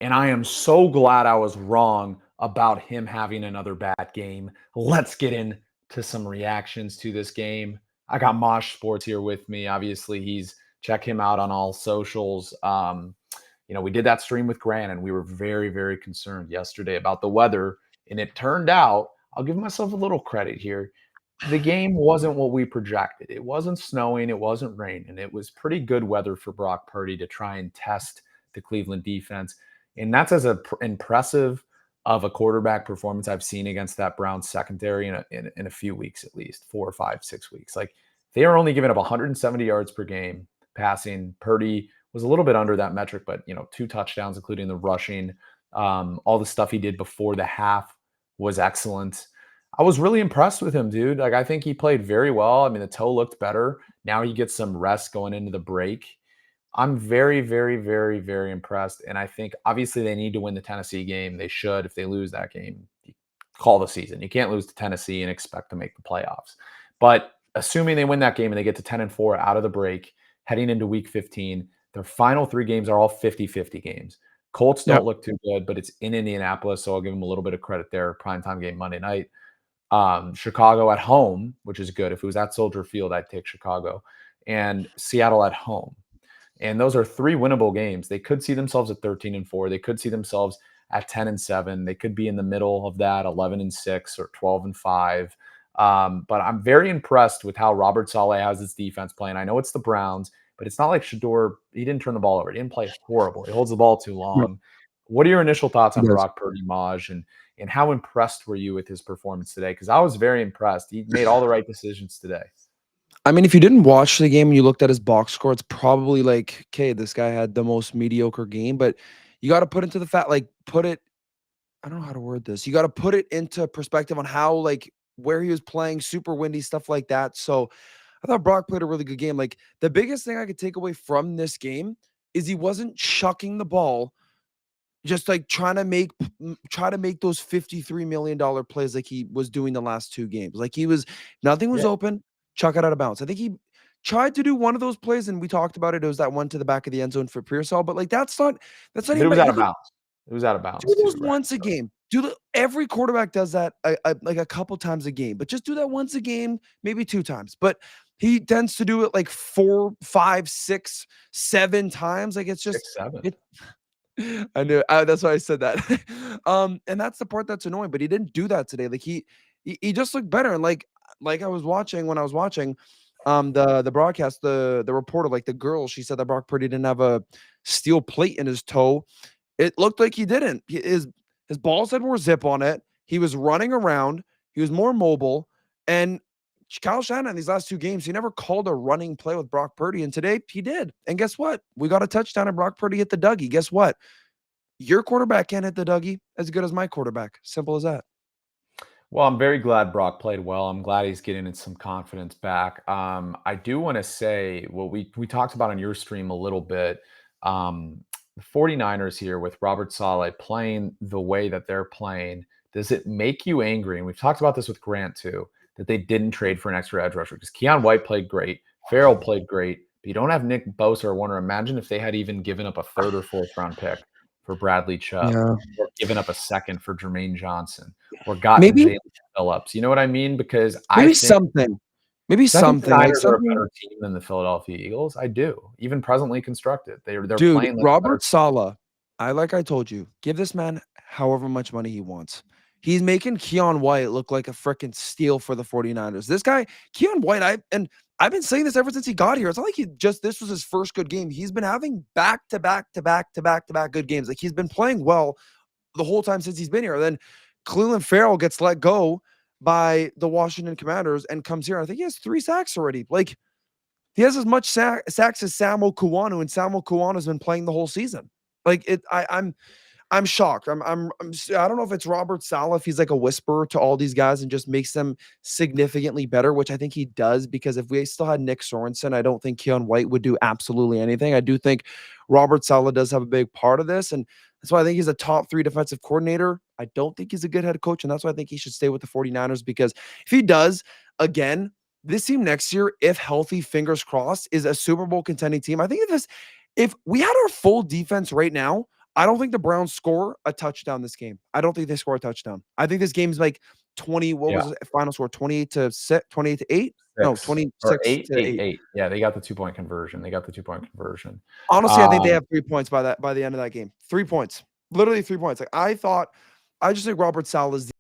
And I am so glad I was wrong about him having another bad game. Let's get into some reactions to this game. I got Mosh Sports here with me. Obviously, check him out on all socials. We did that stream with Grant, and we were very, very concerned yesterday about the weather. And it turned out, I'll give myself a little credit here. The game wasn't what we projected. It wasn't snowing, it wasn't raining. It was pretty good weather for Brock Purdy to try and test the Cleveland defense. And that's as impressive of a quarterback performance I've seen against that Browns secondary in a few weeks, at least 4 or 5, 6 weeks. Like, they are only giving up 170 yards per game passing. Purdy was a little bit under that metric, but 2 touchdowns, including the rushing. All the stuff he did before the half was excellent. I was really impressed with him, dude. Like, I think he played very well. I mean, the toe looked better. Now he gets some rest going into the break. I'm very, very, very, very impressed. And I think obviously they need to win the Tennessee game. They should. If they lose that game, you call the season. You can't lose to Tennessee and expect to make the playoffs. But assuming they win that game and they get to 10-4 out of the break, heading into week 15, their final 3 games are all 50-50 games. Colts don't look too good, but it's in Indianapolis, so I'll give them a little bit of credit there. Primetime game Monday night. Chicago at home, which is good. If it was at Soldier Field, I'd take Chicago. And Seattle at home. And those are 3 winnable games. They could see themselves at 13-4. They could see themselves at 10-7. They could be in the middle of that, 11-6 or 12-5. But I'm very impressed with how Robert Saleh has his defense playing. I know it's the Browns, but it's not like Shador. He didn't turn the ball over. He didn't play horrible. He holds the ball too long. What are your initial thoughts on Brock Purdy, Maj, and how impressed were you with his performance today? Because I was very impressed. He made all the right decisions today. I mean, if you didn't watch the game and you looked at his box score, it's probably like, okay, this guy had the most mediocre game, but you got to put into the fact, like, I don't know how to word this. You got to put it into perspective on how, like, where he was playing, super windy, stuff like that. So I thought Brock played a really good game. Like, the biggest thing I could take away from this game is he wasn't chucking the ball, just like try to make those $53 million plays like he was doing the last 2 games. Like, nothing was open, chuck it out of bounds. I think he tried to do one of those plays, and we talked about it. It was that one to the back of the end zone for Pearsall, but like that's not But even it was right. out of bounds. It was out of bounds Do too, those right? once a game. Every quarterback does that like a couple times a game, but just do that once a game, maybe 2 times. But he tends to do it like 4, 5, 6, 7 times. Like, it's just 6, 7. it. I knew. That's why I said that. And that's the part that's annoying. But he didn't do that today. Like, he just looked better. And like I was watching when I was watching the broadcast, the reporter, like the girl, she said that Brock Purdy didn't have a steel plate in his toe. It looked like he didn't. His balls had more zip on it. He was running around. He was more mobile. And Kyle Shanahan, these last 2 games, he never called a running play with Brock Purdy. And today he did. And guess what? We got a touchdown and Brock Purdy hit the Dougie. Guess what? Your quarterback can't hit the Dougie as good as my quarterback. Simple as that. Well, I'm very glad Brock played well. I'm glad he's getting some confidence back. I do want to say what we talked about on your stream a little bit. The 49ers here with Robert Saleh playing the way that they're playing, does it make you angry? And we've talked about this with Grant too, that they didn't trade for an extra edge rusher because Keion White played great, Farrell played great, but you don't have Nick Bosa or Warner. Imagine if they had even given up a 3rd or 4th round pick for Bradley Chubb, or given up a 2nd for Jermaine Johnson, or gotten Maybe Jalen Phillips. You know what I mean? Because I maybe think something. Maybe I think the something like Niners are a something. better team than the Philadelphia Eagles. I do. Even presently constructed. They're Dude, playing like a better Robert team. Saleh, I told you, give this man however much money he wants. He's making Keion White look like a freaking steal for the 49ers. This guy, Keion White, I've been saying this ever since he got here. It's not like this was his first good game. He's been having back to back good games. Like, he's been playing well the whole time since he's been here. Then Cleveland Farrell gets let go by the Washington Commanders and comes here. I think he has 3 sacks already. Like, he has as much sacks as Samuel Kuwanu, and Samuel Kuwanu has been playing the whole season. Like, I'm shocked. I don't know if it's Robert Saleh, if he's like a whisperer to all these guys and just makes them significantly better, which I think he does, because if we still had Nick Sorensen, I don't think Keion White would do absolutely anything. I do think Robert Saleh does have a big part of this, and that's why I think he's a top 3 defensive coordinator. I don't think he's a good head coach, and that's why I think he should stay with the 49ers, because if he does, again, this team next year, if healthy, fingers crossed, is a Super Bowl contending team. I think if we had our full defense right now, I don't think the Browns score a touchdown this game. I don't think they score a touchdown. I think this game's like 20. What Yeah. was the final score? 28-6, 28-8? No, 6 or 8, 8, 26-8. 8. Yeah, they got the 2-point conversion. They got the 2-point conversion. Honestly, I think they Um, have 3 points by the end of that game. 3 points. Literally 3 points. Like I just think Robert Saleh is